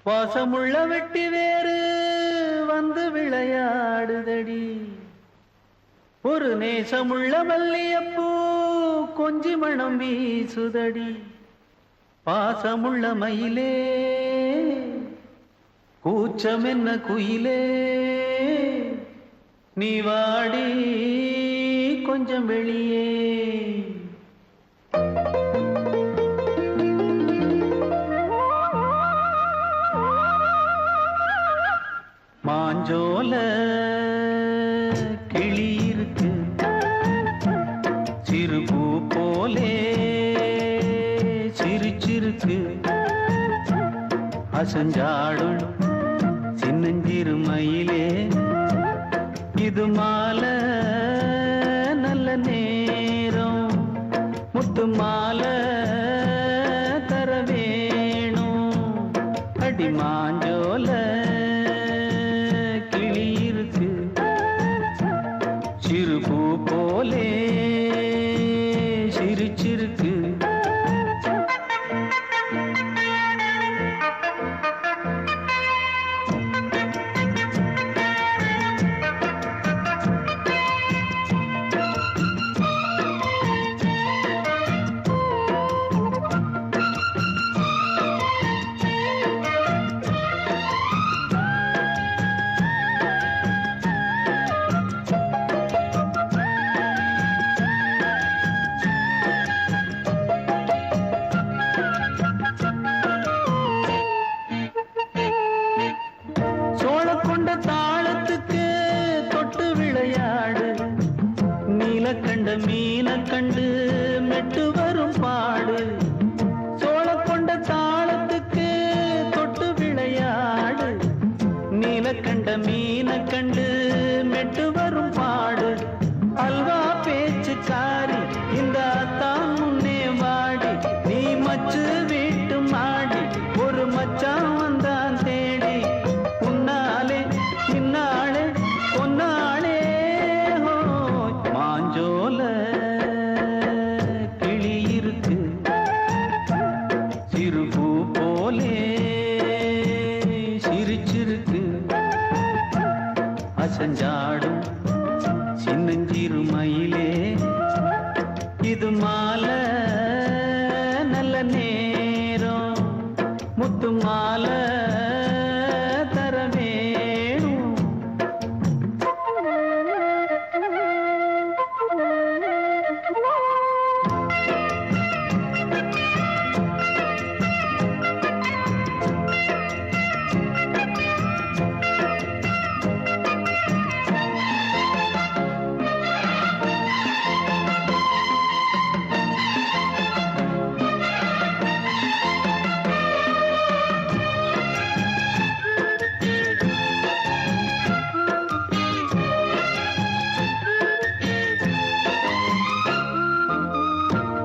வாசமுள்ள வெட்டி வேறு வந்து விளையாடுதடி, ஒரு நேசமுள்ள மல்லியப்பூ கொஞ்சி மணம் வீசுதடி, பாசமுள்ள மயிலே கூச்சம் என்ன குயிலே, நீ வாடி கொஞ்சம் வெளியே. மாஞ்சோல கிளி இருக்கு சிறுபூ போலே சிரிச்சிருக்கு, அசஞ்சாடும் சின்னஞ்சிறு மயிலே, இது மாலை நல்ல நேரம், முத்து மாலை தர வேணும், அடி மாஞ்சோல கிளி இருக்கு சிறுபூ போலே சிரிச்சிருக்கு. மீனை கண்டு மெட்டு வரும் பாடு சோழ கொண்ட தாளத்துக்கு தொட்டு விளையாடு நீல கண்ட மீனை கண்டு மெட்டு வரும் பாடு அல்வா பேச்சுக்காரி இந்த தான் முன்னே வாடி நீ மச்சு வீட்டு மாடி ஒரு மச்சான் வந்தான் தேடி உன்னாலே இன்னாளே பொன்னாளே மாஞ்சோல கிளி இருக்கு சிறுபூ போலே சிரிச்சிருக்கு அசஞ்சாடும் சின்னஞ்சிறு மயிலே இது மாலை நல்ல நேரம் முத்து மாலை தர வேணும்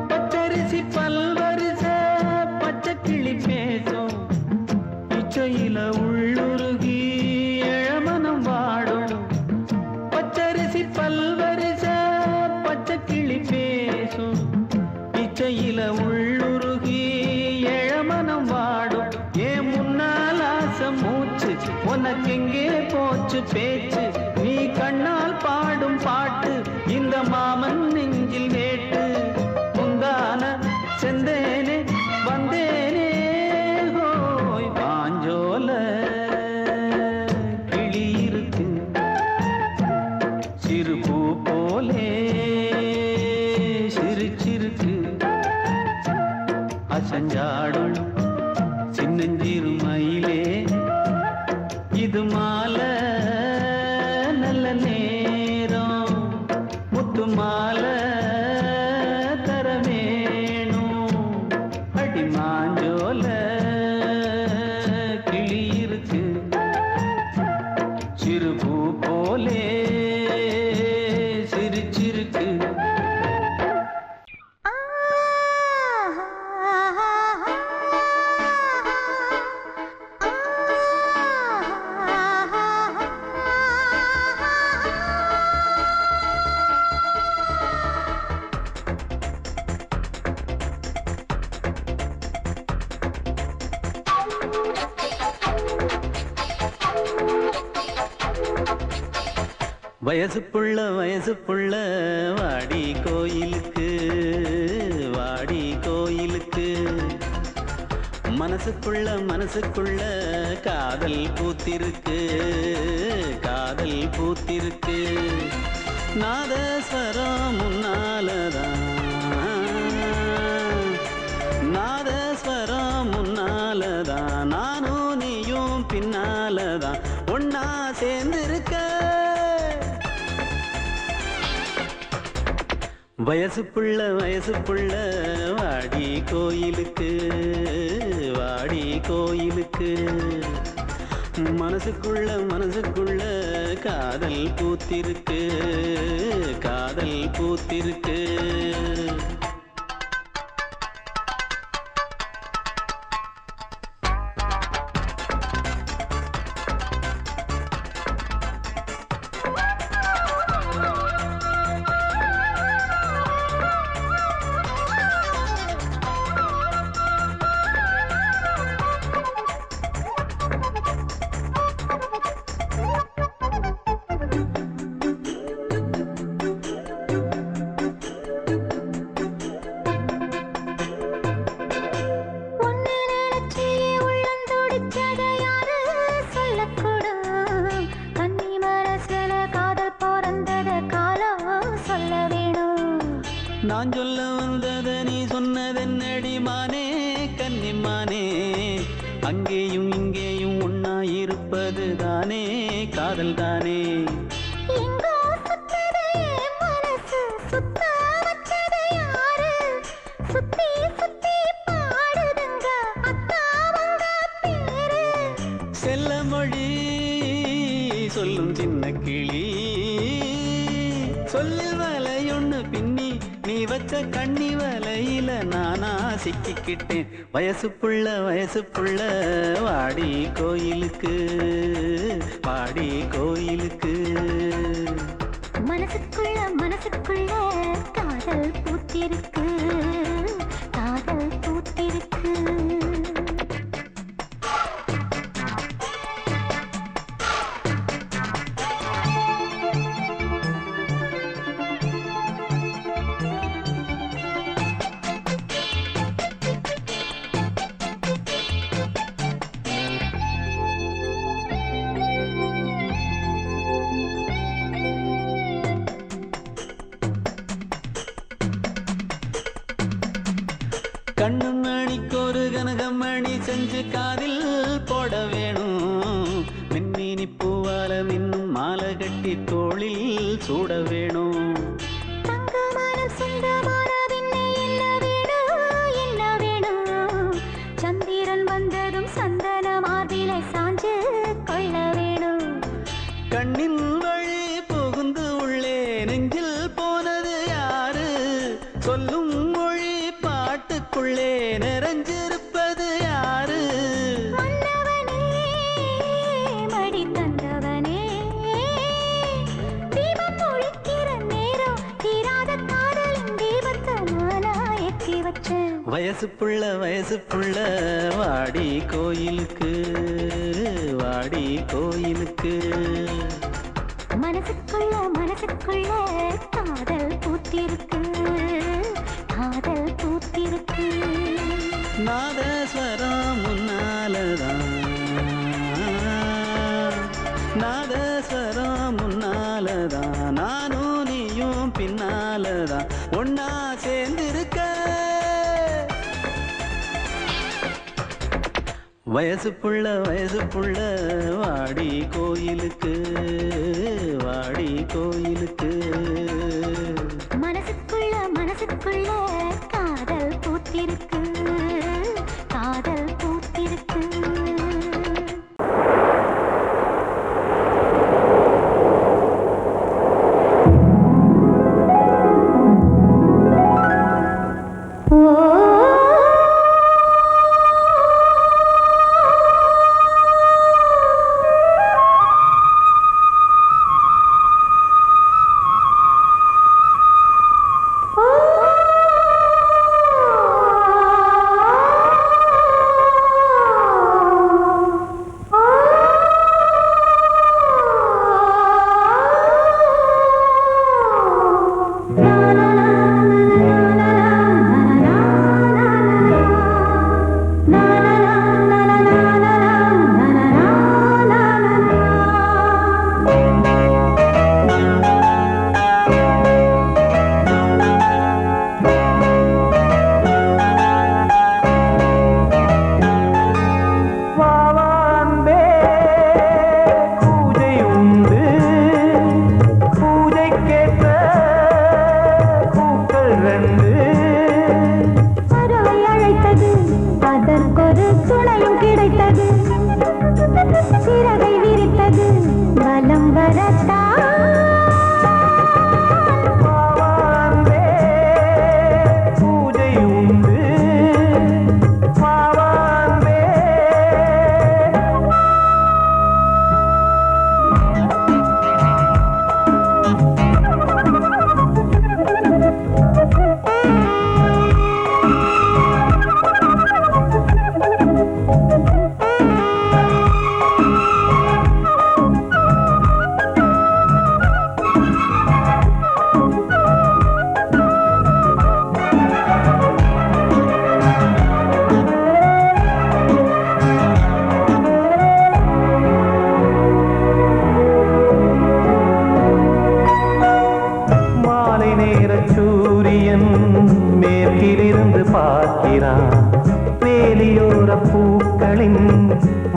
பச்சரிசி பல்வரிச பச்சை கிளி பேசும் இச்சையில உள்ளுருகி இளமனம் வாடும் பச்சரிசி பல்வரிச பச்சை கிளி பேசும் இச்சையில உள்ளுருகி இளமனம் வாடும் ஏன் முன்னால் ஆசை மூச்சு உனக்கெங்கே போச்சு பேச்சு நீ கண்ணால் பாடும் பாட்டு இந்த மாமன் நெஞ்சில் வேட்டு முந்தான செந்தேனே வந்தேனே ஹோய் பாஞ்சோல கிளி இருக்கு சிறுபூ போலே சிரிச்சிருக்கு அசஞ்சாடும் சின்னஞ்சிறு மயிலே இது மாலை நல்ல நேரம் முத்து மாலை தர வேணும் அடி மாஞ்சோல கிளி இருக்கு சிறுபூ போலே சிரிச்சிருக்கு வயசு புள்ள வாடி கோயிலுக்கு மனசுக்குள்ள காதல் பூத்திருக்கு நாதஸ்வரம் முன்னாலதான் நானும் நீயும் பின்னாலதான் ஒன்னா சேர்ந்திருக்க வயசு புள்ள வாடி கோயிலுக்கு மனசுக்குள்ள காதல் பூத்திருக்கு நான் சொல்ல வந்தத நீ சொன்னதென்னடி மானே கன்னிமானே, அங்கேயும் இங்கேயும் ஒன்னாயிருப்பது தானே காதல் தானே. எங்கோ சுத்ததே மனசு சுத்த சொல்லும் சின்ன கிளி சொல்லில் வலையொன்னு பின்னி நீ வச்ச கண்ணி வலையில நானா சிக்கிக்கிட்டேன் வயசு புள்ள வாடி கோயிலுக்கு வாடி கோயிலுக்கு மனசுக்குள்ள காதல் பூத்திருக்கு காதல் பூத்திருக்கு கண்ணு மணிக்கொரு கனகமணி செஞ்சு காதில் போட வேணும் மின்மினி பூவால மின்னும் மாலை கட்டி தோளில் சூட வேணும் சந்திரன் வந்ததும் சந்தன மார்பிலை சாஞ்சு கொள்ள வேணும் கண்ணின் வழி புகுந்து உள்ளே நெஞ்சில் போனது யாரு சொல்லும் மொழி பாட்டுக்குள்ளே நிறைஞ்சிருப்பது யாரு மன்னவனே மடி தந்தவனே தீபம் ஒழிக்கிற நேரம் தீராத காதலின் தீபத்தை நானா ஏற்றி வச்சேன் வயசு புள்ள வாடி கோயிலுக்கு வாடி கோயிலுக்கு மனசுக்குள்ள காதல் பூத்திருக்கு காதல் பூத்திருக்கு நாதஸ்வரம் முன்னாலதான் நானும் நீயும் பின்னாலதான் ஒன்னா சேர்ந்திருக்க வயசு புள்ள வாடி கோயிலுக்கு வாடி கோயிலுக்கு மனசுக்குள்ள காதல் பூத்திருக்கு காதல் பூத்திருக்கு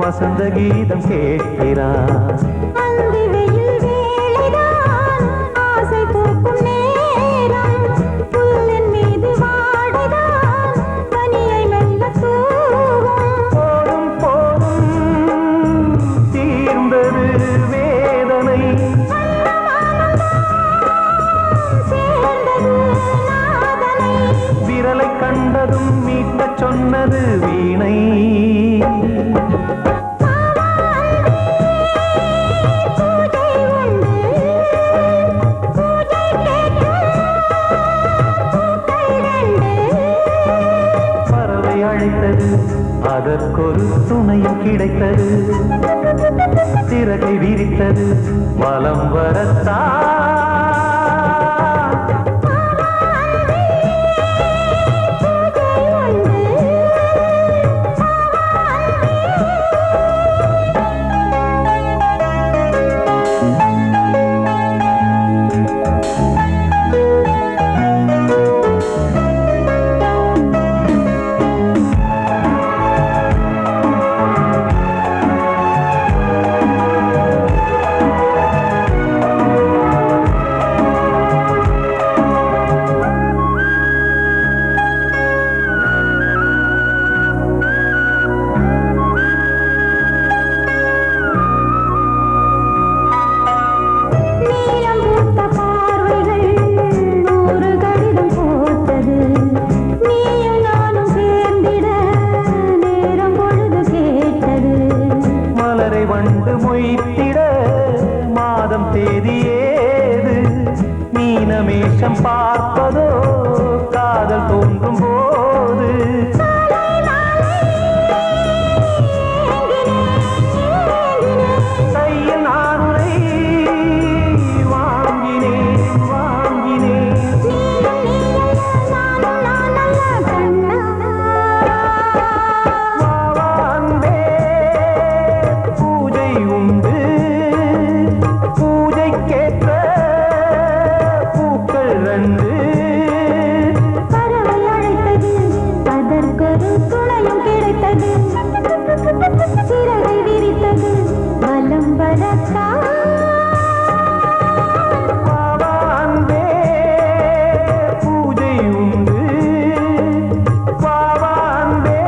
வசந்த கீதம் கேட்கிறான். போதும் போதும் தீர்ந்தது வேதனை துணையும் கிடைத்தது, சிறகை விரித்தது வலம் வரத்தான். வண்டு மொய்த்திட மாதம் தேதி ஏது, மீனமேஷம் பார்ப்பதோ காதல் தோன்றும் போது. கையில் நானுரை வாங்கினேன் வாங்கினேன். சிறகை விரித்தது வலம் வரத்தான். பூஜை உண்டு பாவாந்தே.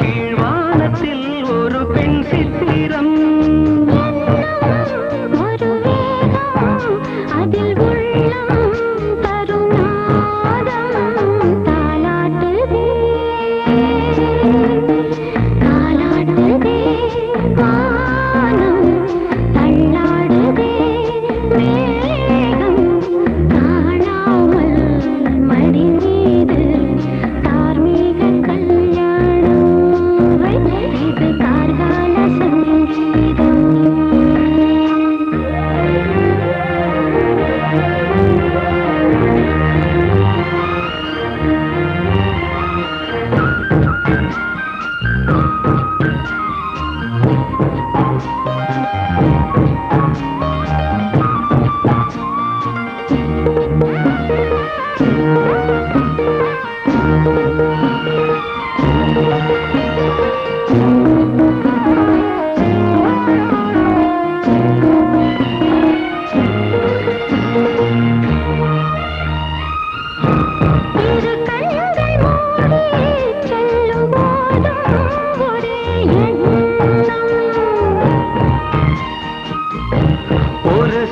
கீழ்வானத்தில் ஒரு பெண் சித்திரம்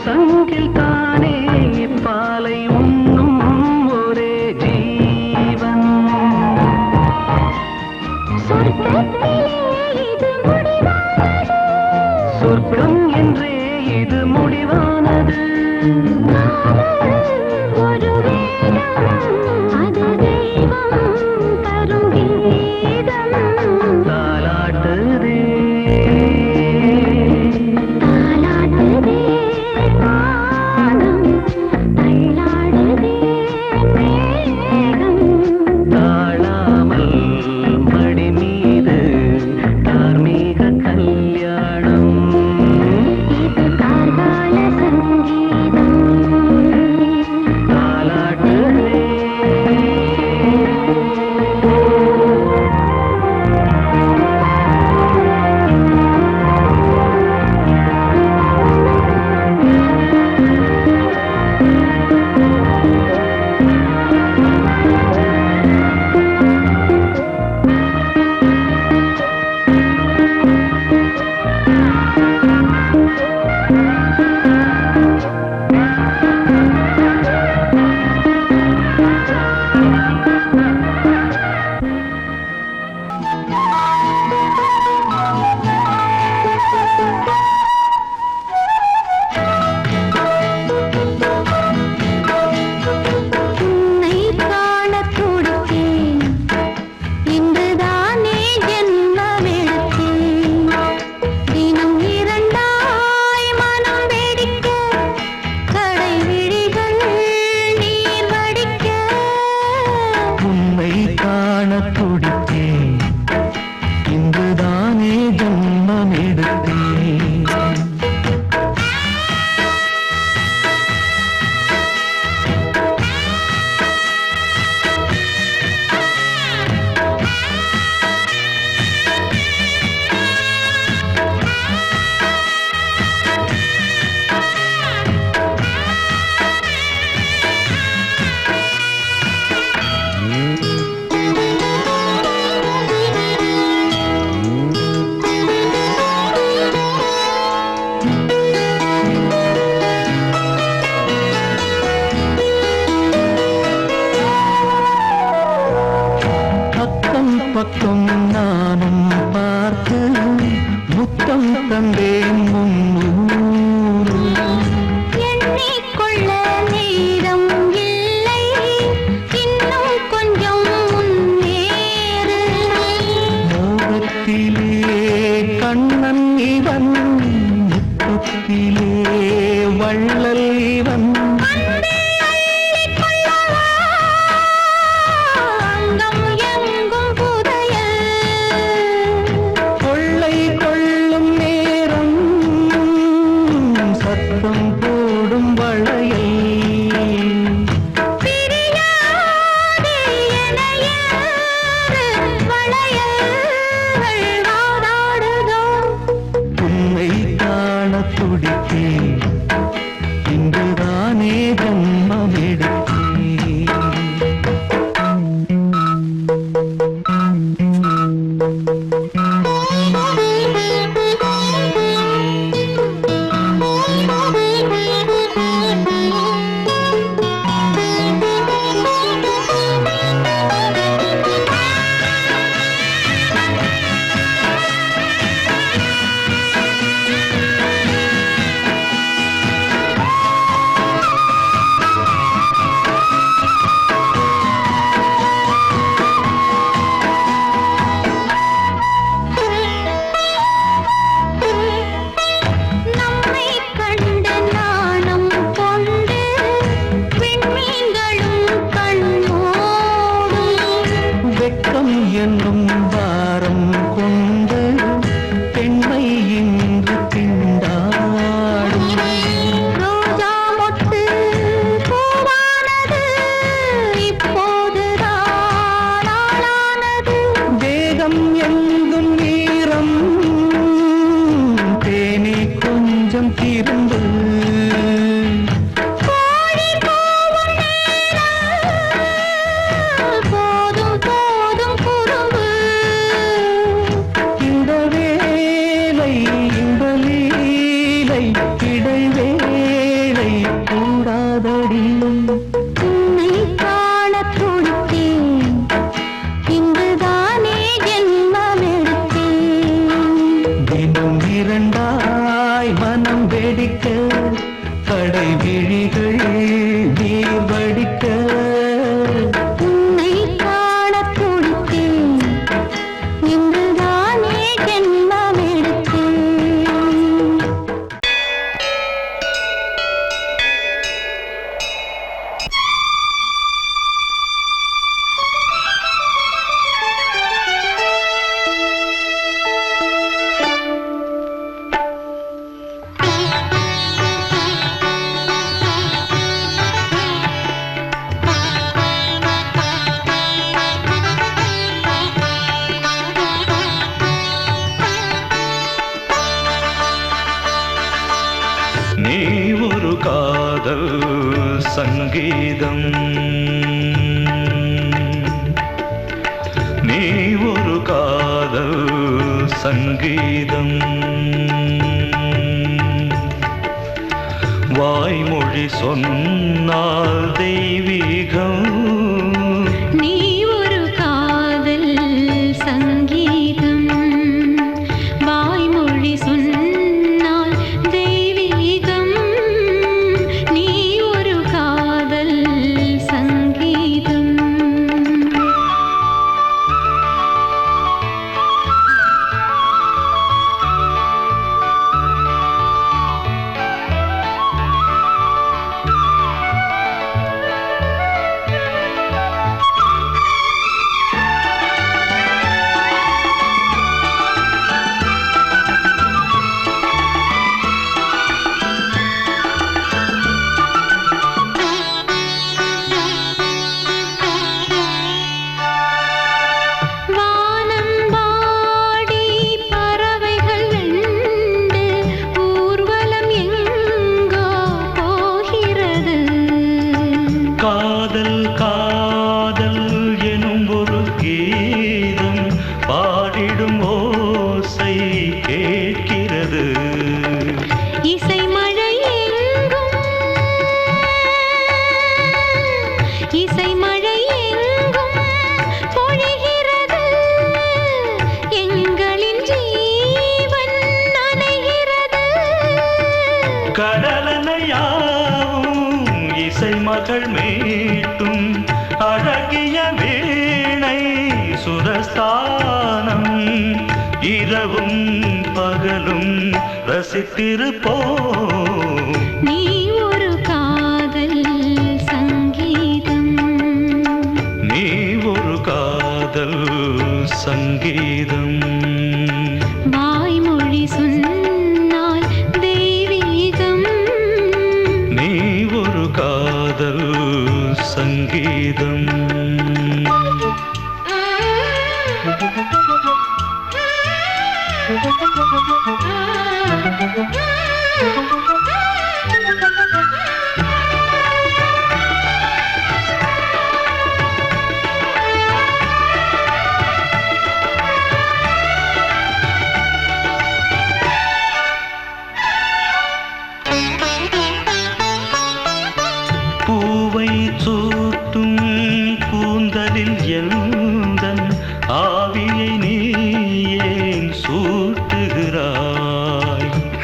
சங்கில் தானே பாலை உண்ணும் ஒரே ஜீவன். சொர்க்கம் என்றே இது முடிவானது. ஒரு வேதம் அது தெய்வம் தரும் கீதம். தாலாட்டுதே தாலாட்டுதே வானம், தள்ளாடுதே மேகம். தாழாமல் மடி மீது தார்மீக கல்யாணம். இது கார்கால சங்கீதம். தாலாட்டுதே உன்னை காணத் துடித்தேன், இன்றுதானே ஜென்மமெடுத்தேன். தினம் இரண்டாய் மனம் வெடிக்க, கடை விழிகள் நீர் வடிக்க. உன்னை காண துடித்தேன், இன்றுதானே ஜன்மம் எடுத்தேன். அக்கம் பக்கம் நானும் பார்த்து முத்தம் தந்தேன் முன்னூறு. எண்ணிக்கொள்ள நேரம் இல்லை, இன்னும் கொஞ்சம் முன்னேறு. மோகத்திலே கண்ணன் இவன், முத்தத்திலே வள்ளல் இவன். அங்கம் எங்கும் புதையல். கொள்ளை கொள்ளும் நேரம் சத்தம் போடும் வளையல். பிரியாதே எனையாறு வளையல்கள் வாதாடுதோ. உன்னை காண துடித்தேன், இன்றுதானே ஜன்மம் எடுத்தேன். கடை விழிகள் நீர் வடிக்க உன்னை காணத் துடித்தேன் இன்றுதானே ஜென்மமெடுத்தேன் நீ ஒரு காதல் சங்கீதம் நீ ஒரு காதல் சங்கீதம் வாய்மொழி சொன்னால் தெய்வீகம் நீ ஒரு காதல் சங்கீதம் வாய்மொழி சொன்னால் தெய்வீகம் நீ ஒரு காதல் சங்கீதம் வானம்பாடி பறவைகள் வெண்டு ஊர்வலம் எங்கோ போகிறது காதல் காதல் எனும் ஒரு கீதம் பாடிடும் ஓசை கேட்கிறது இசை மழை எங்கும் இசை மழை எங்கும் பொழிகிறது எங்களின் ஜீவன் நனைகிறது கடலனையாவும் இசை மகள் மீட்டும் அழகிய வீணை சுரஸ்தானம் இரவும் பகலும் ரசித்திருப்போம் நீ ஒரு காதல் சங்கீதம் நீ ஒரு காதல் சங்கீதம் வாய்மொழி சொன்னால் தெய்வீகம் நீ ஒரு காதல் சங்கீதம் பூவை சூட்டும் கூந்தலில் எந்தன் ஆவியை நீ ஏன் சூட்டுகிறாய்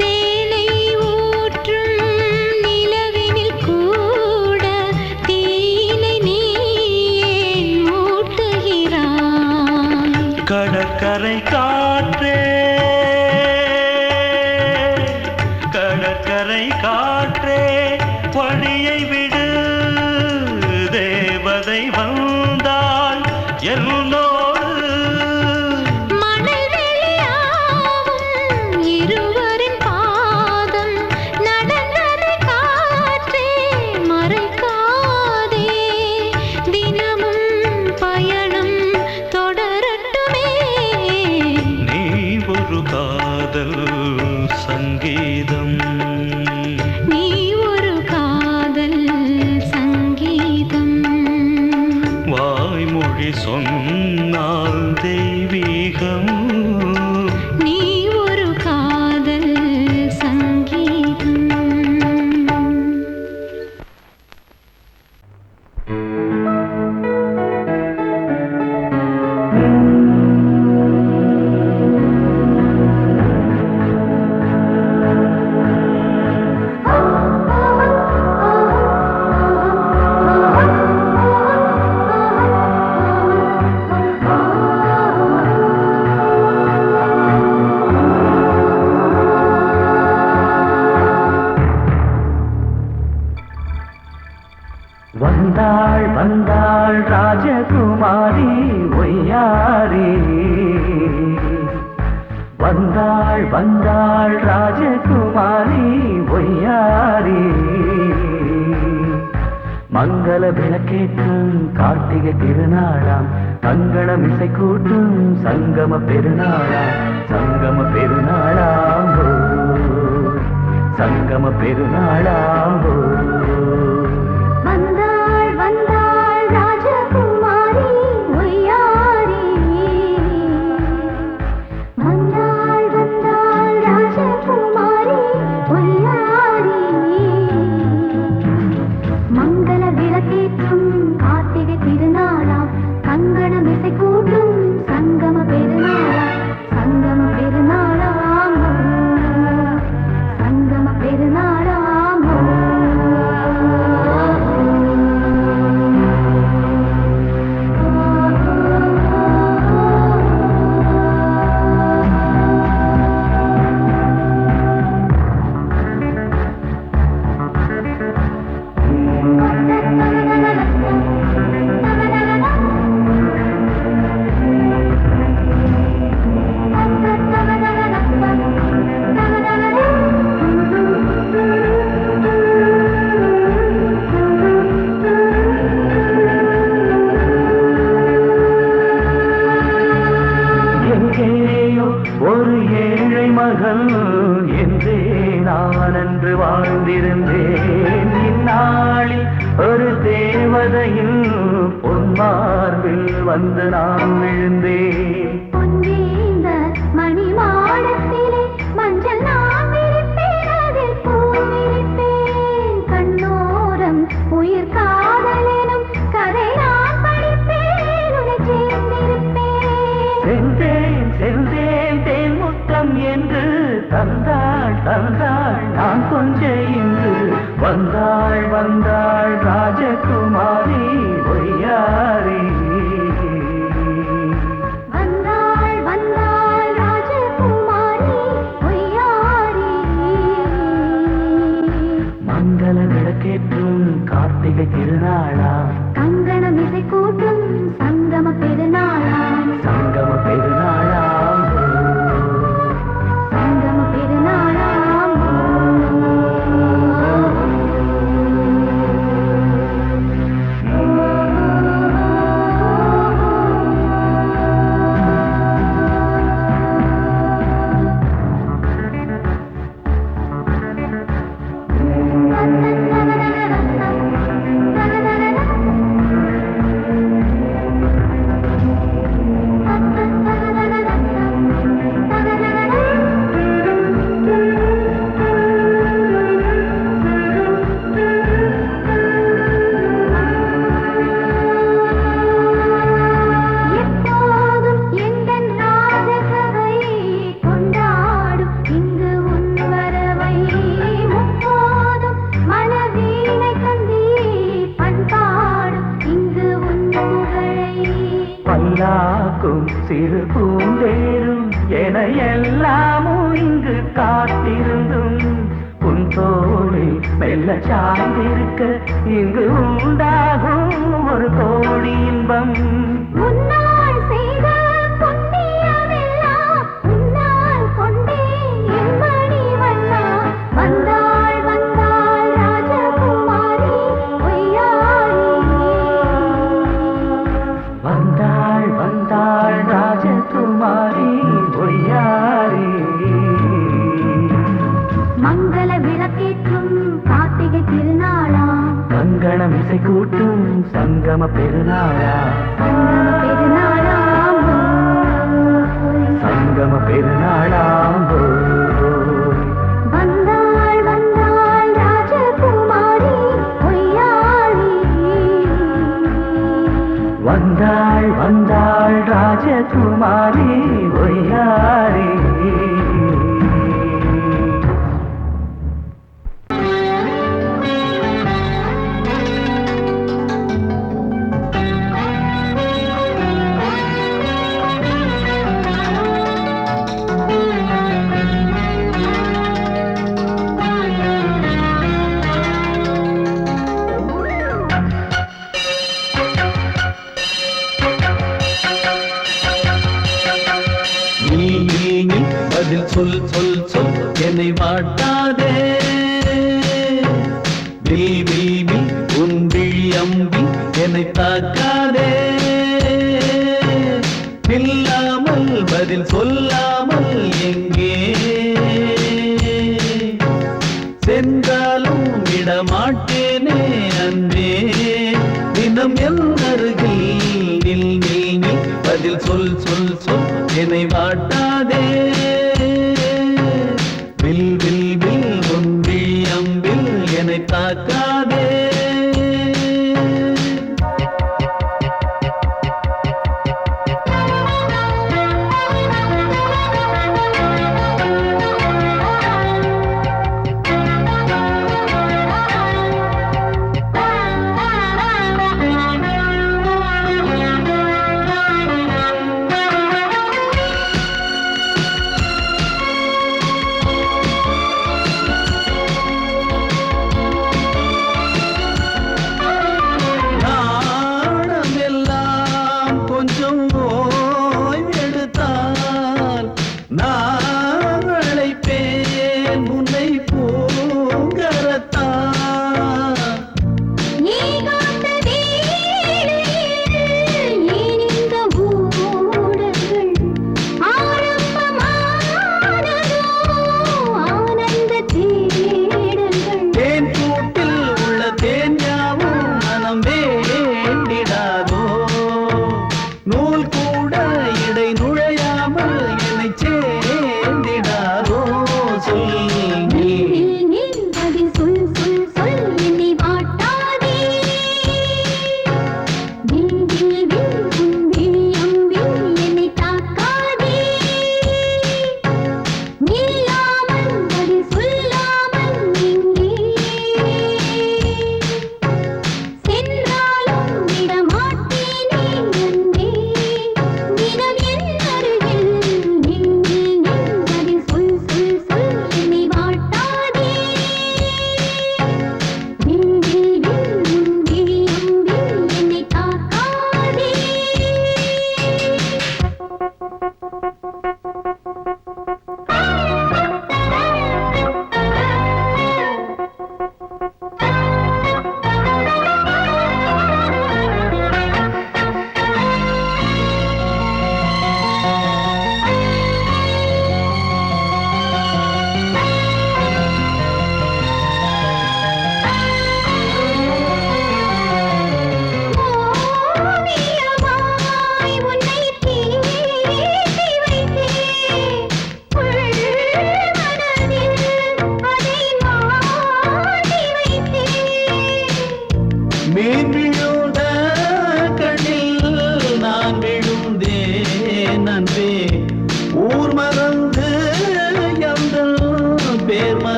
தேனை ஊற்றும் நிலவினில் கூட தீனை நீ ஏன் மூட்டுகிறாய் கடற்கரை காற்றே கடற்கரை காற்றே வழியை விடு தேவதை வந்தால் என்னோடு மணல் வெளியாகும் இருவரின் பாதம் நடந்ததை காற்றே மறைக்காதே தினமும் பயணம் தொடரட்டுமே நீ ஒரு காதல் சங்கீதம் நீ வந்தாள் ராஜகுமாரி ஒய்யாரி வந்தாள் வந்தாள் ராஜகுமாரி ஒய்யாரி மங்கள விளக்கேற்றும் கார்த்திகை திருநாளாம் கங்கணம் இசை கூட்டும் சங்கம பெருநாளாம் சங்கம பெருநாளாம் சங்கம பெருநாளாம் வந்தாள் வந்தாள் ராஜகுமாரி ஒய்யாரி வந்தாள் வந்தாள் ராஜகுமாரி ஒய்யாரி மங்கள விளக்கேற்றும் கார்த்திகை திருநாளாம் கங்கணம் இசை கூட்டும் சங்கம பெருநாளாம் சங்கம பெருநாளாம் சங்கம பெருநாளாம் எங்கேயோ ஒரு ஏழை மகள் என்றே நான் அன்று வாழ்ந்திருந்தேன் இந்நாளில் ஒரு தேவதையில் பொன்மார்பில் வந்து நான் விழுந்தேன் பொன்னேந்த மணி மாடத்திலே மஞ்சள் நான் விரிப்பேன் அதில் பூ விரிப்பேன் கண்ணோரம் உயிர் காதலெனும் கதை நான் படிப்பேன் உன்னை சேர்ந்திருப்பேன் சென்றேன் சென்றேன் தேன் முத்தம் என்று தந்தாள் தந்தாள் நான் கொஞ்ச இன்று வந்தாள் வந்தாள் ராஜகுமாரி ஒய்யாரி வந்தாள் வந்தாள் ராஜகுமாரி ஒய்யாரி மங்கள விளக்கேற்றும் கார்த்திகை திருநாளா கங்கணம் இசை கூட்டும் சங்கம பெருநாளாம் சங்கம பெருநாளாம் சங்கம பெருநாளாம் எப்போதும் எந்தன் ராஜசபை கொண்டாடும் இங்கு உன் வரவை முப்போதும் மனவீணை தந்தி பண்பாடும் இங்கு உன் புகழை பல்லாக்கும் சிறு பூந்தேரும் என எல்லாமும் இங்கு காத்திருந்தும் உன் தோளில் மெல்ல சாய்ந்திருக்க இங்கு உண்டாகும் ஒரு கோடி இன்பம் முன்னால் செய்த புண்ணியமெல்லாம் உன்னால் கொண்டேன் என் மணி வண்ணா வந்தாள் வந்தாள் ராஜகுமாரி ஒய்யாரி வந்தாள் வந்தாள் ராஜகுமாரி ஒய்யாரி மங்கள விளக்கேற்றும் கார்த்திகை திருநாளாம் கங்கணம் இசை கூட்டும் சங்கம பெருநாளா சங்கம பெருநாளாம் சங்கம பெருநாளாம் வந்தாள் வந்தாள் ராஜகுமாரி ஒய்யாரி வந்தாள் வந்தாள் ராஜகுமாரி ஒய்யாரி சொல் சொல் சொல் என்னை வாட்டாதே வில் வில் வில் உன் விழி அம்பி என்னை தாக்காதே இல்லாமல் பதில் சொல்லாமல் எங்கே சென்றாலும் விடமாட்டேனே அன்பே தினம் என் அருகில் நில் நில் நில் பதில் சொல் சொல் சொல் என்னை வாட்டாதே வில் வில் வில் உன் விழி அம்பில் என்னை தாக்காதே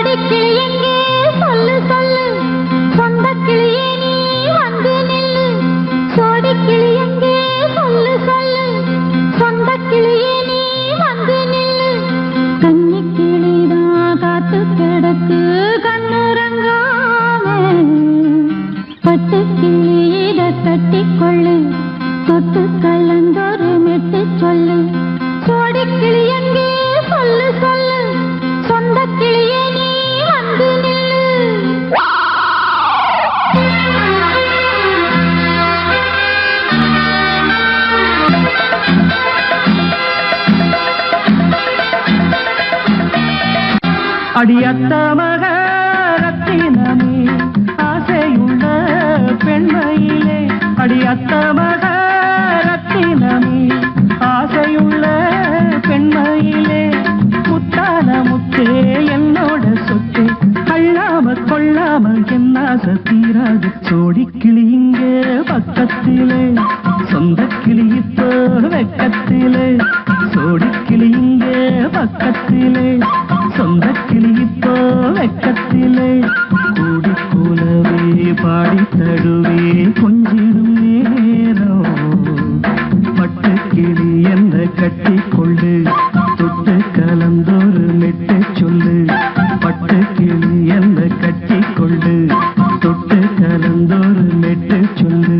சோடி கிளி எங்கே சொல்லு சொல்லு சொந்த கிளியே நீ வந்து நில்லு சோடி கிளி எங்கே சொல்லு சொல்லு சொந்த கிளியே நீ வந்து நில்லு கன்னி கிளிதான் காத்து கிடக்கு கண்ணுறங்காம பட்டு கிளி இத கட்டிக்கொள்ளு தொட்டு கலந்தொரு மெட்டு சொல்லு சோடி கிளி எங்கே சொல்லு சொல்லு சொந்த கிளியே நீ வந்து நில்லு அடியத்த மக ரத்தினமே ஆசையுள்ள பெண்மையிலே அடியத்த மக ரத்தினமே ஆசையுள்ள பெண்மையிலே முத்தான முத்தே என்னோட சொத்து அள்ளாம கொள்ளாம என்ன தீராது சோடி கிளி இங்கே பக்கத்திலே சொந்த கிளி இப்போ வெக்கத்திலே சோடி கிளி இங்கே பக்கத்திலே சொந்த கிளி இப்போ வெக்கத்திலே கூடி கூலவே பாடி தடுவே கொஞ்சிடும் நேரம் பட்டு கிளி என்ன கட்டி கொள்ளு தொட்டு கலந்தொரு மெட்டு சொல்லு பட்டு கிளி என்ன கட்டி கொள்ளு தொட்டு கலந்தொரு மெட்டு சொல்லு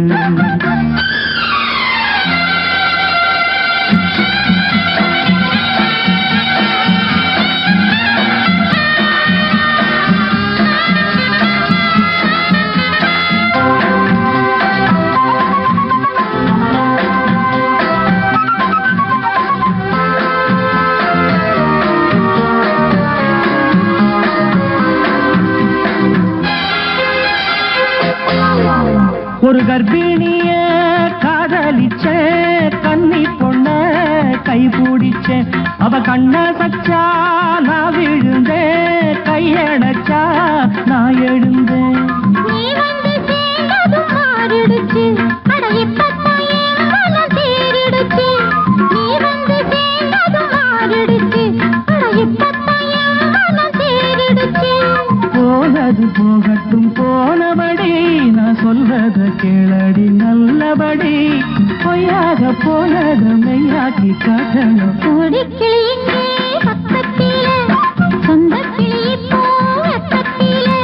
ஒரு கர்ப்பிணிய காதலிச்ச கன்னி பொண்ண கை பிடிச்ச அவ கண்ண சச்சா நான் விழுந்தேன் கையடைச்சா நான் எழுந்தேன் நீ வந்து சேர்ந்ததும் மாறிடுச்சு அட இப்பத்தான் என் மனம் தேறிடுச்சு நீ வந்து சேர்ந்ததும் மாறிடுச்சு அட இப்பத்தான் என் மனம் தேறிடுச்சு போனது போகட்டும் போனபடி நான் சொல்றத கேளடி நல்லபடி பொய்யாக போனது மெய்யாக்கி காட்டணும் சோடி கிளி எங்கே பக்கத்திலே சொந்த கிளி இப்போ வெக்கத்திலே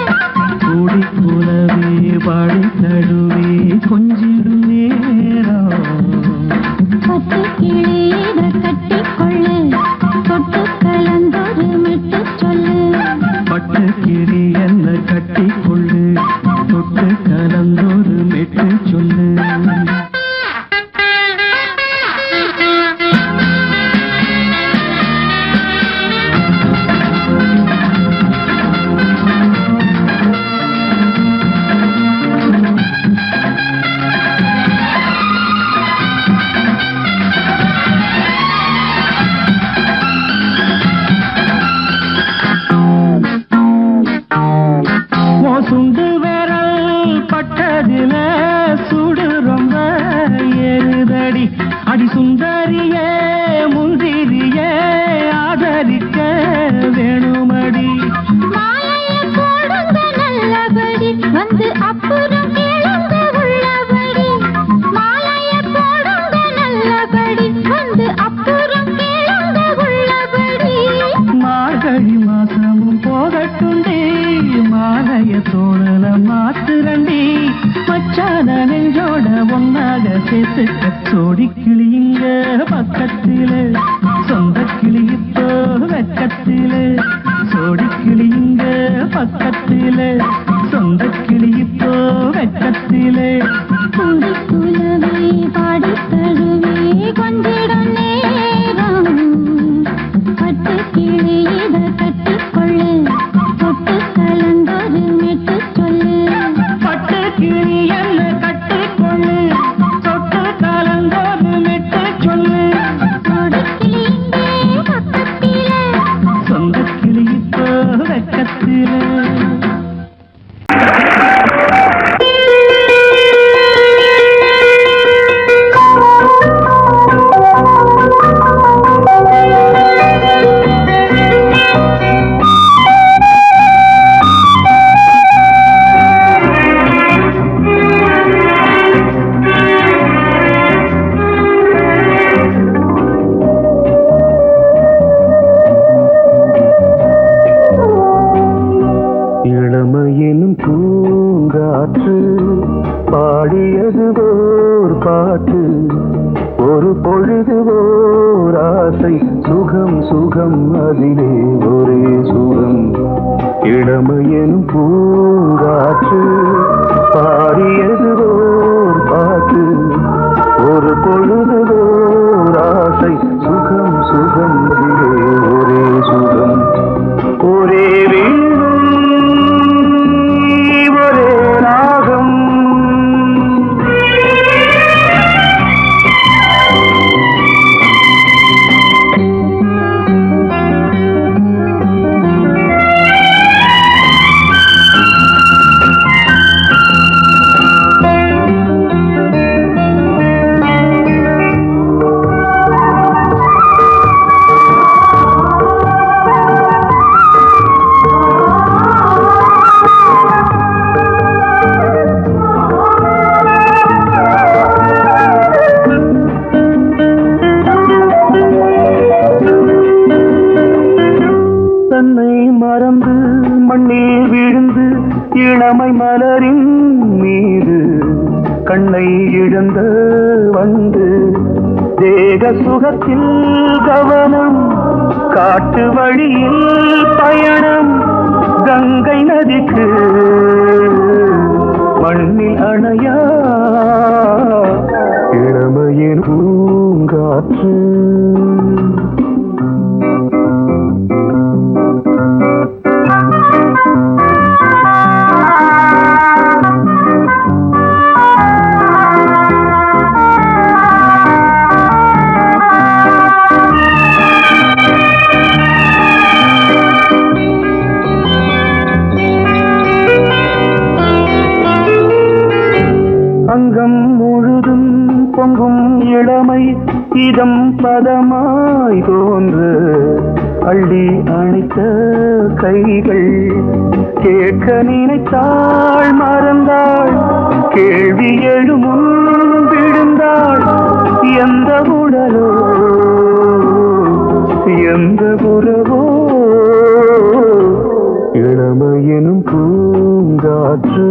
கூடி கூலவே பாடி தடுவே கொஞ்சிடும் நேரம் பட்டு கிளி இத கட்டிக்கொள்ளு தொட்டு கலந்தொரு மெட்டு சொல்லு பட்டு கிளி என்ன கட்டி கொள்ளு தொட்டு கலந்தொரு மெட்டு சொல்லு சுண்டு விரல் பட்டதில சுடு ரொம்ப ஏறுதடி அடி சுந்தரியே முந்திரியே ஆதரிக்க வேணுமடி மாலைய போடுங்க நல்லபடி வந்து அப்புறம் கேளுங்க உள்ளபடி மாலைய போடுங்க நல்லபடி வந்து அப்புறம் கேளுங்க உள்ளபடி மார்கழி மாசமும் போகட்டுண்டி மாலைய தோழல மாத்துரண்டி மச்சான நெஞ்சோட ஒன்னாக சேர்த்துக்க சோடி கிளிங்க பக்கத்திலே சொந்த கிளி இப்போ வெக்கத்திலே சோடி கிளிங்க பக்கத்திலே சொந்த கிளி இப்போ வெக்கத்திலே குந்தி குலவே பாடி தழுவே கொஞ்சிடும் பொழுது ஓர் ஆசை சுகம் சுகம் அதிலே ஒரே சுகம் இளமையெனும் பூங்காற்று பாடியது ஓர் பாட்டு ஒரு பொழுது ஓர் ஆசை சுகம் சுகம் அதிலே ஒரே சுகம் ஒரே வீணை ஒரே ராகம் இளமை மலரின் மீது கண்ணை இழந்த வந்து தேக சுகத்தில் கவனம் காட்டு வழியில் பயணம் கங்கை நதிக்கு மண்ணில் அணையா இளமையின் பூங்காற்று அங்கம் முழுதும் பொங்கும் இளமை இதம் பதமாய் தோன்று அள்ளி அணைத்த கைகள் கேட்க நினைத்தாள் மறந்தாள் கேள்வி எழுமுன் விழுந்தாள் எந்த உடலோ எந்த உறவோ இளமையெனும் பூங்காற்று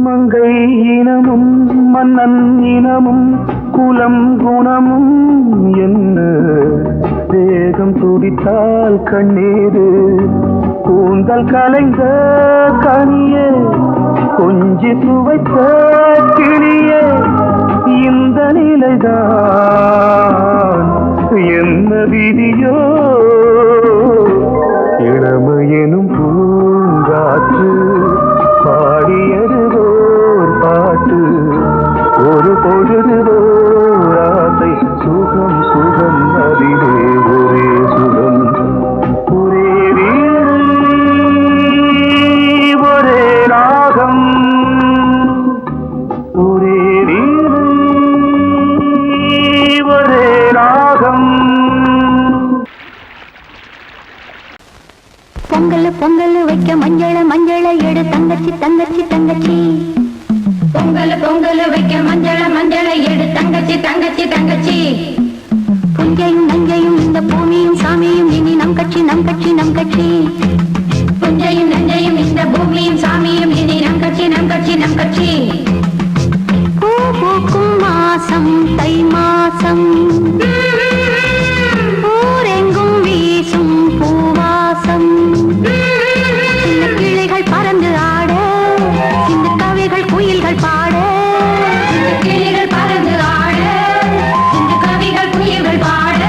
மங்கை இனமும் மன்னன் இனமும் குலம் குணமும் என்ன வேகம் துடித்தால் கண்ணீரு கூந்தல் கலைந்த கனியே கொஞ்சி சுவைத்த கிளியே இந்த நிலைதான் என்ன விதியோ இளமையெனும் பூங்காற்று பாடியது ஓர் பாட்டு ஒரு பொழுது ஓர் ஆசை சுகம் சுகம் அதிலே ஒரே சுகம் ஒரே வீணை ஒரே ராகம் ஒரே வீணை ஒரே ராகம் பொங்கல் பொங்கல் வைக்க மஞ்சள மஞ்சள எடு தங்கச்சி தங்கச்சி தங்கச்சி பொங்கல் பொங்கல் வைக்க மஞ்சள மஞ்சள எடு தங்கச்சி தங்கச்சி தங்கச்சி புஞ்சையும் நஞ்சையும் இந்த பூமியும் சாமியும் இனி நம் கட்சி நம் கட்சி நம் கட்சி புஞ்சையும் நஞ்சையும் இந்த பூமியும் சாமியும் இனி நம் கட்சி நம் கட்சி நம் கட்சி பூ பூக்கும் மாசம் தை மாசம் ஊரெங்கும் வீசும் பூவாசம் சின்ன கிளைகள் பறந்து ஆட சின்ன கவிகள் குயில்கள் பாட கிளிகள் பறந்து ஆட சின்ன கவிகள் குயில்கள் பாட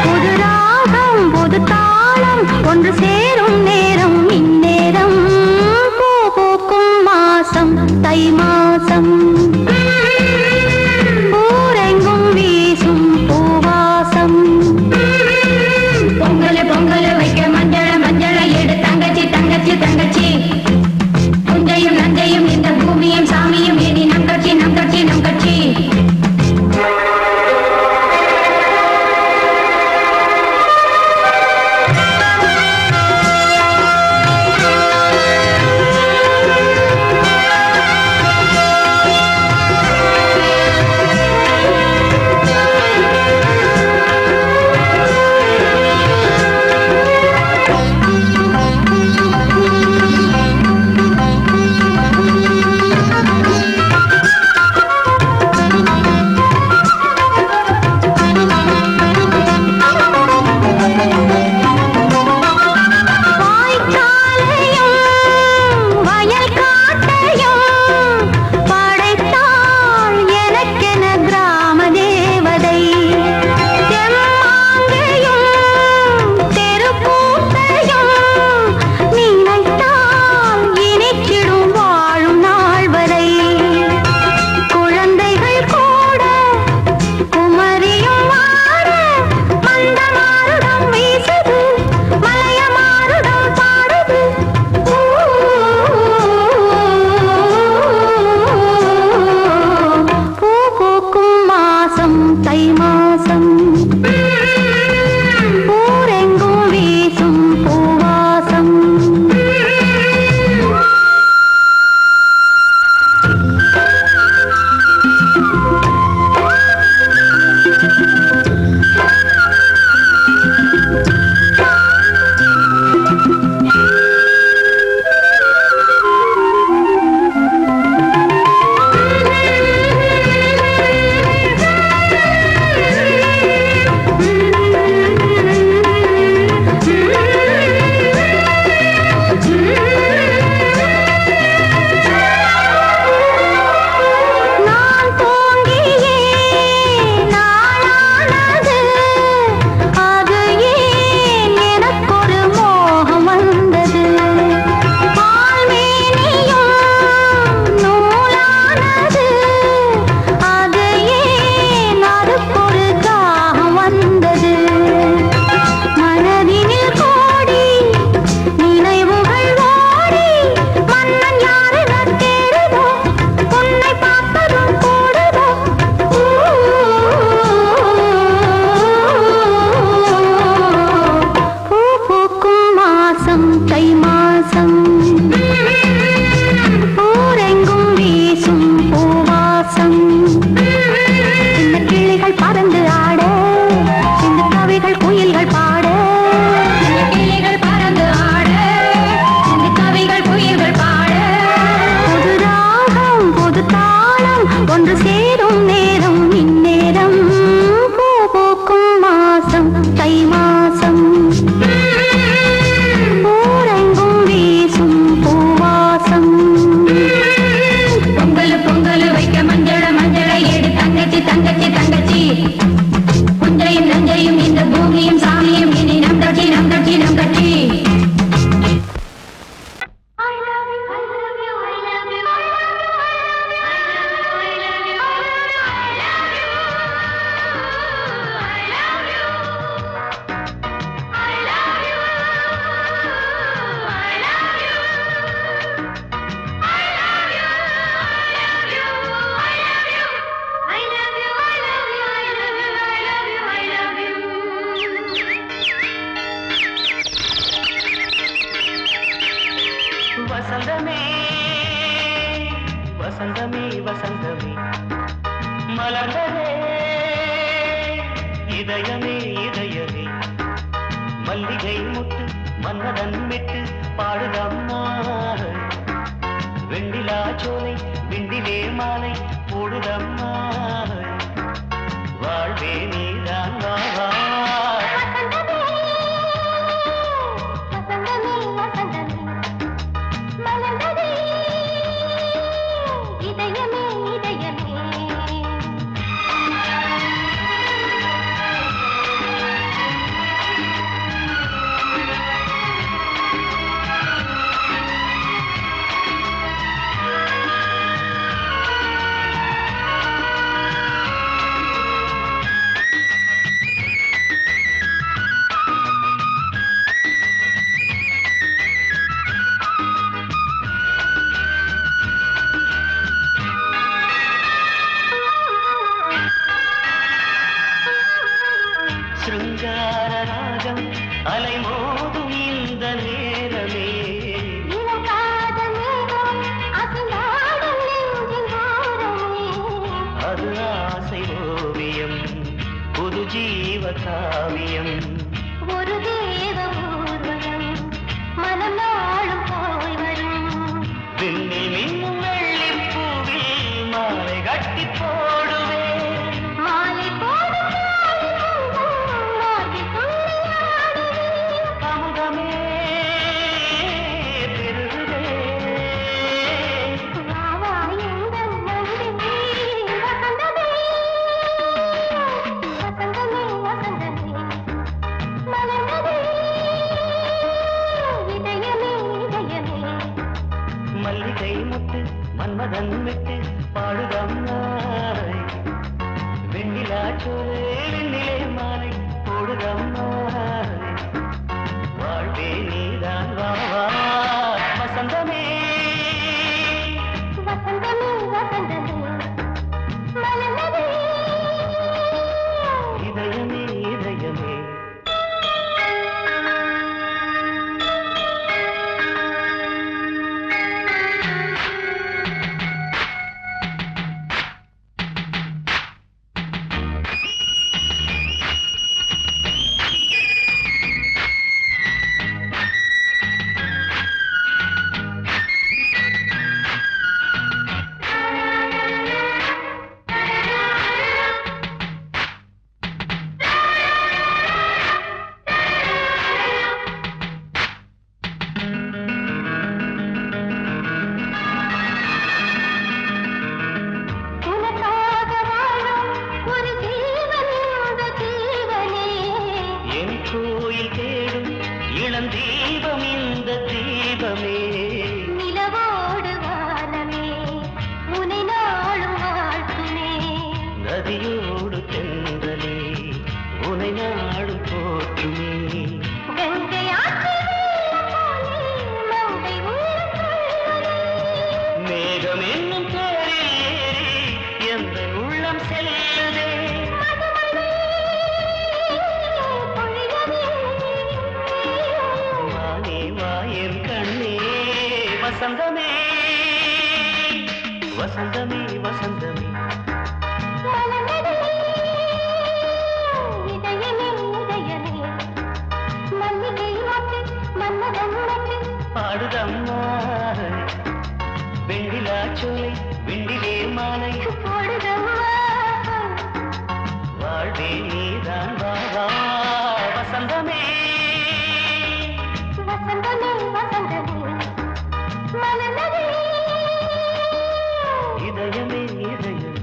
புது ராகம் புது தாளம் ஒன்று சேரும் நேரம் இந்நேரம் பூ பூக்கும் மாசம் தை மாசம் ஊரெங்கும் வீசும் பூவாசம் பொங்கல் பொங்கல் வைக்க மஞ்சள மஞ்சள எடு தங்கச்சி தங்கச்சி தங்கச்சி புஞ்சையும் நஞ்சையும் இந்த பூமியும் சாமியும் இனி நம் கட்சி நம் கட்சி நம் கட்சி வசந்தமே வசந்தமே வசந்தமே மலர்ந்ததே இதயமே இதயமே மல்லிகை முட்டு மன்னதன் விட்டு பாடுதம்மா வெண்ணிலா சோலை விண்டிலே மாலை போடுதம்மா வாழ்வே நீதான் வா வா வசந்தமே வசந்தமே வசந்தமே பாடுதம்மா வெண்ணிலா சோலை விண்டிலே மாலை போடுதம்மா வாழ்வே நீதான் வா வா வசந்தமே வசந்தமே வசந்தமே மலர்ந்ததே இதயமே இதயமே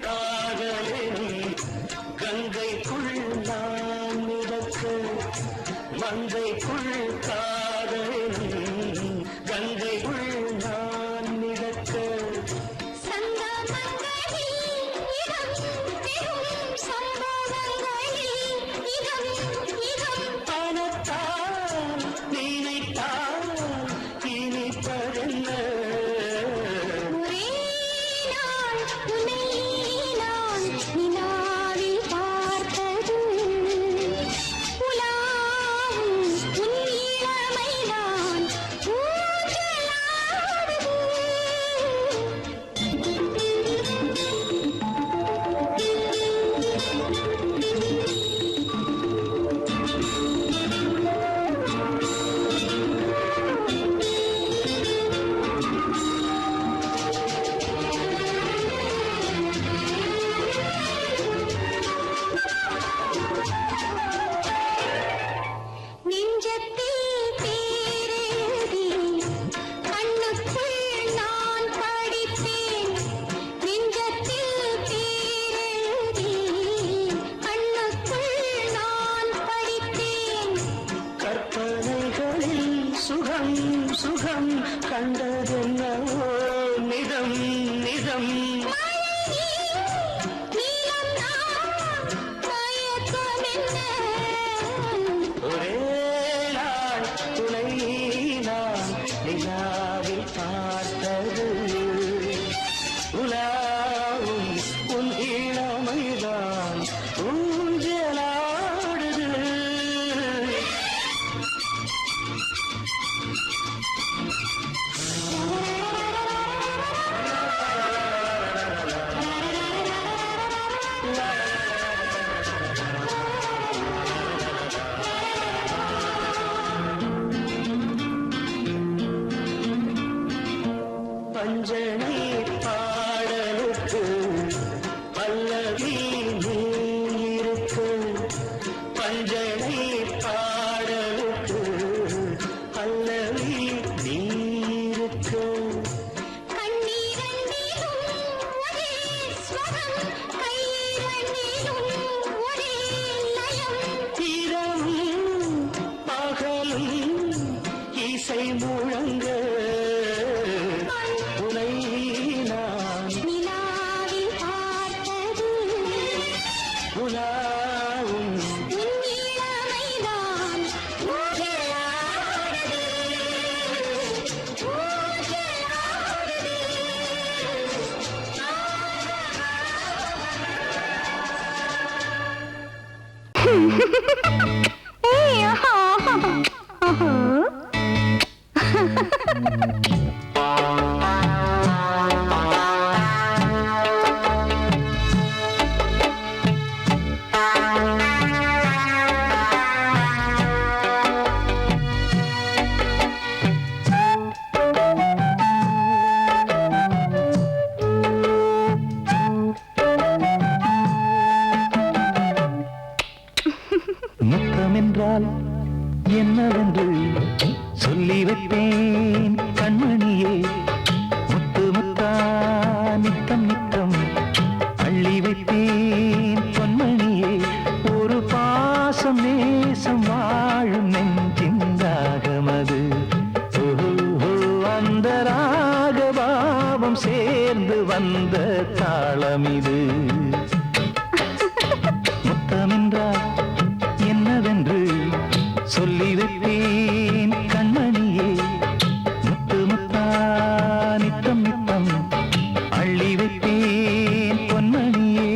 காதலின் கங்கைக்குள் நான் மிதக்க மங்கைக்குள் காதலின் கங்கைக்குள் நான் மிதக்க பணத்தால் நினைத்தால் இனிப்பதென்ன சுகம் சுகம் கண்டதென்னவோ நிதம் நிதம் ஒரே நாள் துணை நான் நிலாவில் பார்த்தது உலாவும் உன் இளமைதான் ஊஞ்சலாடுது பஞ்சனை பாடலுக்கு பல்லவி நீ இருக்கு பஞ்சனை பாடலுக்கு பல்லவி நீ இருக்கு இரவும் பகலும் இசை முழங்க உனை நான் உலாவும் முத்தமென்றால் என்னவென்று சொல்லி வைப்பேன் கண்மணியே முத்து முத்தா நித்தம் நித்தம் அள்ளி வைப்பேன் பொன்மணியே ஒரு பாசம் நேசம் வாழும் நெஞ்சிந்தாகமது அந்த ராகபாவம் சேர்ந்து வந்த தாளமிது முத்தமென்றால் என்னவென்று சொல்லி வைப்பேன் கண்மணியே முத்து முத்தா நித்தம் நித்தம் அள்ளி வைப்பேன் பொன்மணியே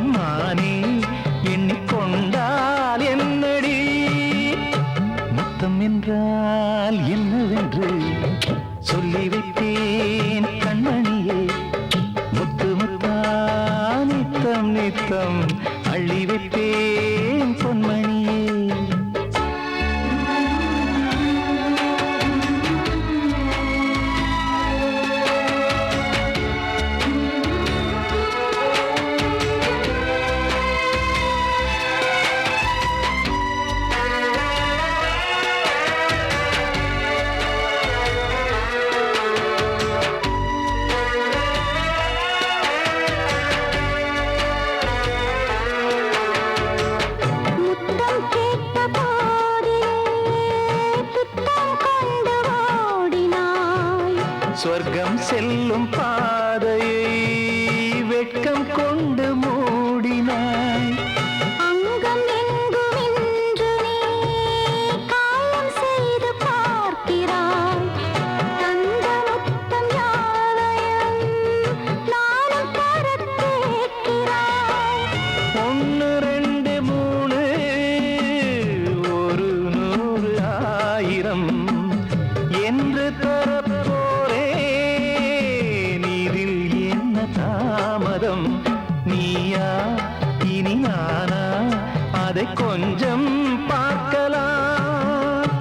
மானே எண்ணிக்கொண்டால் என்னடி முத்தம் என்றால் என்னவென்று சொல்லி வைத்தேன் கண்மணியே முத்து முத்தா நித்தம் நித்தம் அள்ளி வைத்தேன் பொன்மணியே சொர்க்கம் செல்லும் பாதையை வெட்கம் கொண்டு மூடினாய் அங்கம் எங்கும் இன்று நீ காயம் செய்து பார்க்கிறாய் தந்த முத்தம் யாவையும் நானும் தரக் கேட்கிறாய் 1 2 3 ஒரு 100 1000 என்று தாமதம் நீயா இனி நானா அதை கொஞ்சம் பார்க்கலாம்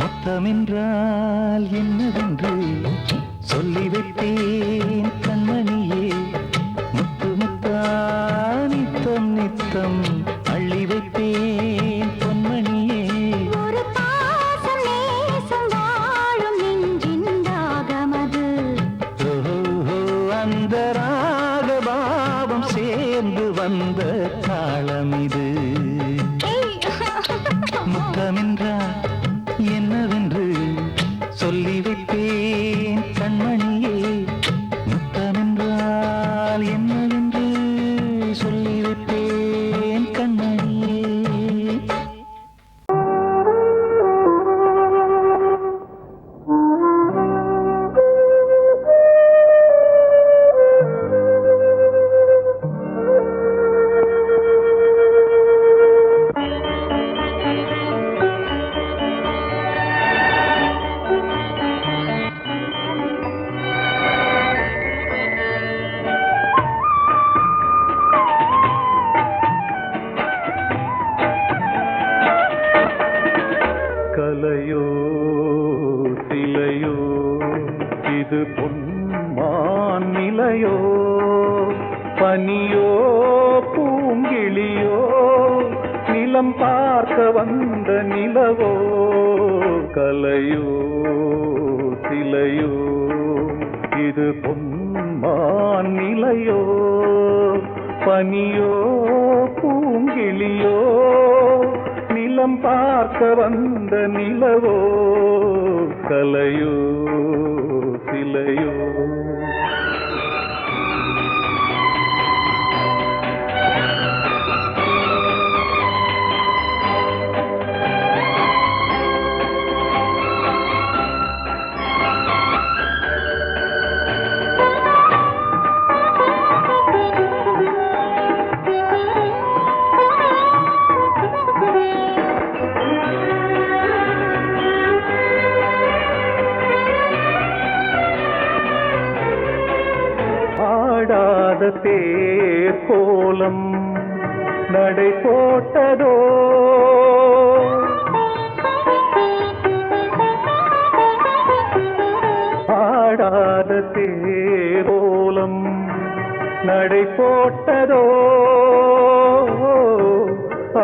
முத்தமென்றால் என்னவென்று சொல்லி வைத்தேன் கண்மணியே முத்து முத்தா நித்தம் நித்தம் அள்ளி வைத்தேன் பொன்மணியே ஒரு பாசம் நேசம் வாழும் நெஞ்சின் தாகமது அந்த ராகபாவம் சேர்ந்து வந்த தாளம் இது முத்தமென்றால் என்னவென்று சொல்லி வைப்பேன் கண்மணியே முத்தமென்றால் என்னவென்று சொல்லி வைப்பேன் கண்மணியே கலையோ சிலையோ இது பொன்மான் நிலையோ பனியோ பூங்கிளியோ நிலம் பார்க்க வந்த நிலவோ கலையோ சிலையோ இது பொன்மான் நிலையோ பனியோ பூங்கிளியோ நிலம் பார்க்க வந்த நிலவோ கலையோ சிலையோ ஆடாத தேர் கோலம் நடை போட்டதோ ஆடாத தேர் கோலம் நடை போட்டதோ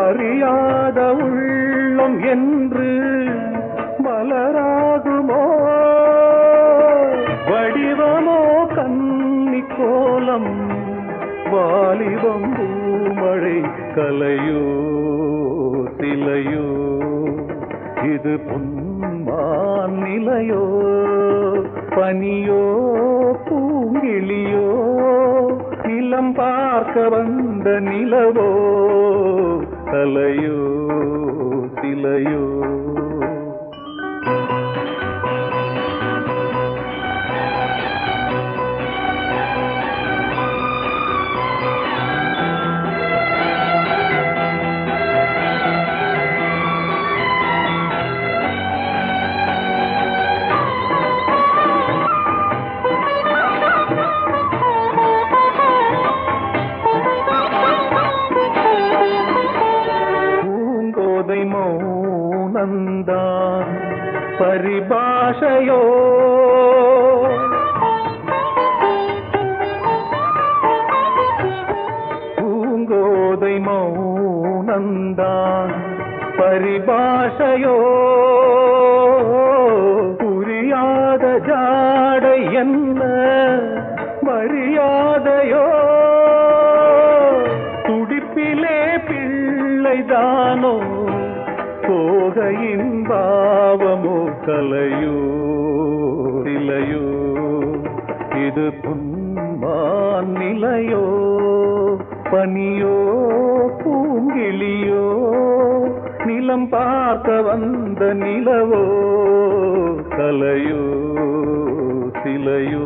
அறியாத உள்ளம் என்று மலராகுமோ வடிவமோ கன்னி கோலம் வாலிபம் பூமழை கலையோ சிலையோ இது பொன்மான் நிலையோ பனியோ பூங்கிளியோ நிலம் பார்க்க வந்த நிலவோ கலையோ சிலையோ பரிபாஷையோ பூங்கோதை மௌனந்தான் பரிபாஷையோ புரியாத ஜாடை என்ன மரியாதையோ துடிப்பிலே பிள்ளைதானோ போகையின் பாவமோ கலையோ இலையோ இது புன்மான் நிலையோ பனியோ பூங்கிளியோ நிலம் பார்க்க வந்த நிலவோ கலையோ சிலையோ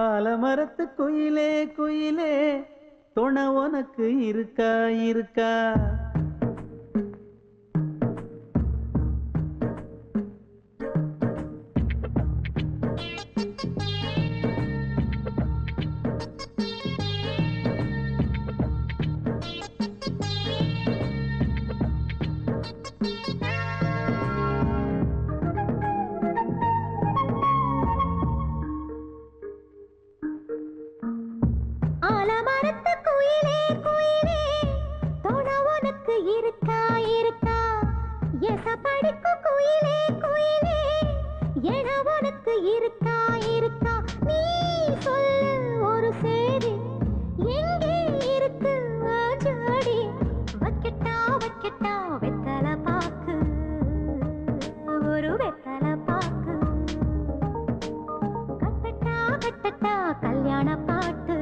ஆலமரத்து குயிலே குயிலே துணை உனக்கு இருக்கா இருக்கா ஆலமரத்து குயிலே குயிலே துணை உனக்கு இருக்கா இருக்கா எசப்படிக்கும் குயிலே குயிலே என உனக்கு இருக்கா இருக்கா நீ சொல்லு ஒரு சேதி எங்கே இருக்கு ஜோடி வைக்கட்டா வைக்கட்டா வெத்தலை பாக்கு ஒரு வெத்தலை பாக்கு கட்டட்டா கட்டட்டா கல்யாண பாட்டு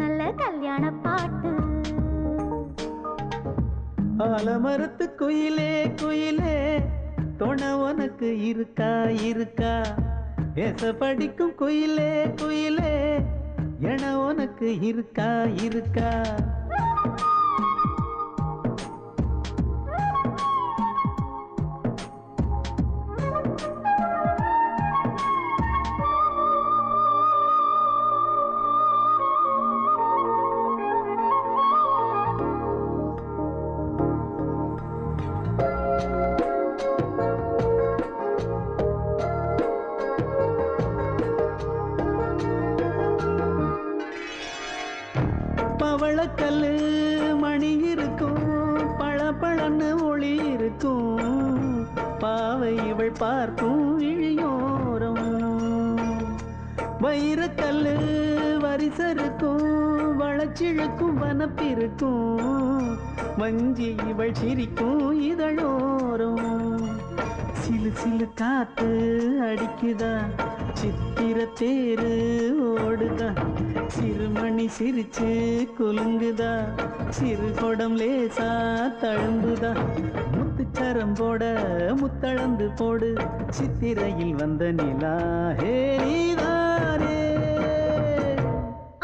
நல்ல கல்யாண பாட்டு ஆலமரத்து குயிலே குயிலே துணை உனக்கு இருக்கா இருக்கா ஏச படிக்கும் குயிலே குயிலே என உனக்கு இருக்கா இருக்கா பவளக்கல்லு மணி இருக்கும் பளபளன்னு ஒளி இருக்கும் பாவை இவள் பார்க்கும் இழியோரம் வைரக்கல்லு வரிசருக்கும் வளச்சிழுக்கும் வனப்பிருக்கும் வஞ்சி இவள் சிரிக்கும் இதழோரம் சிலு சிலு காத்து அடிக்குதா சித்திர தேரு ஓடுதா சிறுமணி சிரிச்சு குலுங்குதா சிறு கொடம் லேசா தழும்புதா முத்துச்சரம் போட முத்தளந்து போடு சித்திரையில் வந்த நிலா ஹே நீதானே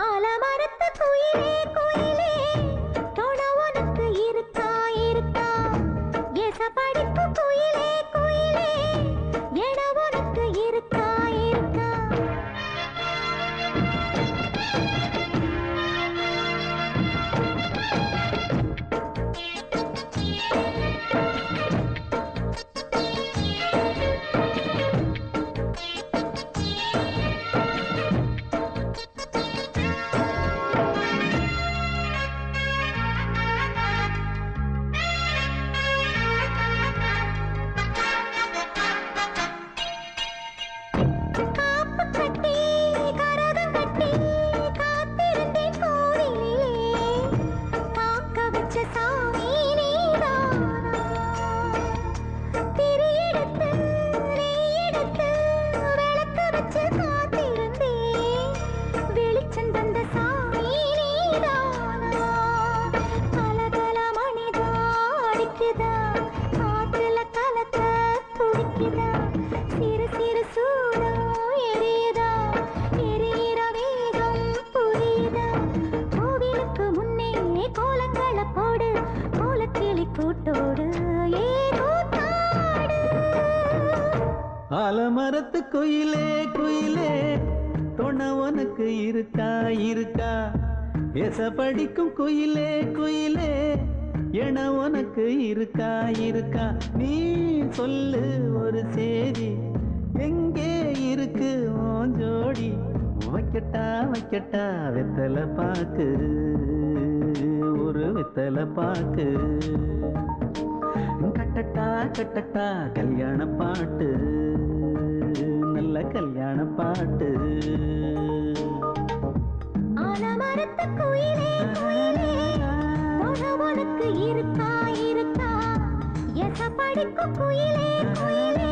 ஆலமரத்து குயிலே குயிலே துணை உனக்கு இருக்கா இருக்கா எசப்படிக்கும் குயிலே குயிலே என உனக்கு இருக்கா இருக்கா காப்பு கட்டி கரகம் கட்டி காத்திருந்தேன் கோவிலிலே காக்க வச்ச சாமி நீதானா திரியெடுத்து நெய்யெடுத்து விளக்கு வச்சு காத்திருந்தேன் வெளிச்சம் தந்த சாமி நீதானா கலகல மணிதா அடிக்குதா காத்துல கலக்க துடிக்குதா சிறு சிறு சூடம் எரியுதா எரியிற வேகம் புரியுதா கோவிலுக்கு முன்னே கோலங்களை போடு கோலக்கிளி கூட்டோடு ஏதோ தாடு ஆலமரத்து குயிலே குயிலே துணை உனக்கு இருக்கா இருக்கா எச படிக்கும் குயிலே குயிலே என உனக்கு இருக்கா இருக்கா நீ சொல்லு ஒரு சேதி எங்கே இருக்கு உன் ஜோடி வைக்கட்டா வைக்கட்டா வெத்தலை பாக்கு ஒரு வெத்தலை பாக்கு கட்டட்டா கட்டட்டா கல்யாண பாட்டு நல்ல கல்யாண பாட்டு ஆலமரத்து குயிலே குயிலே துணை உனக்கு இருக்கா இருக்கா எச படிக்கும் குயிலே குயிலே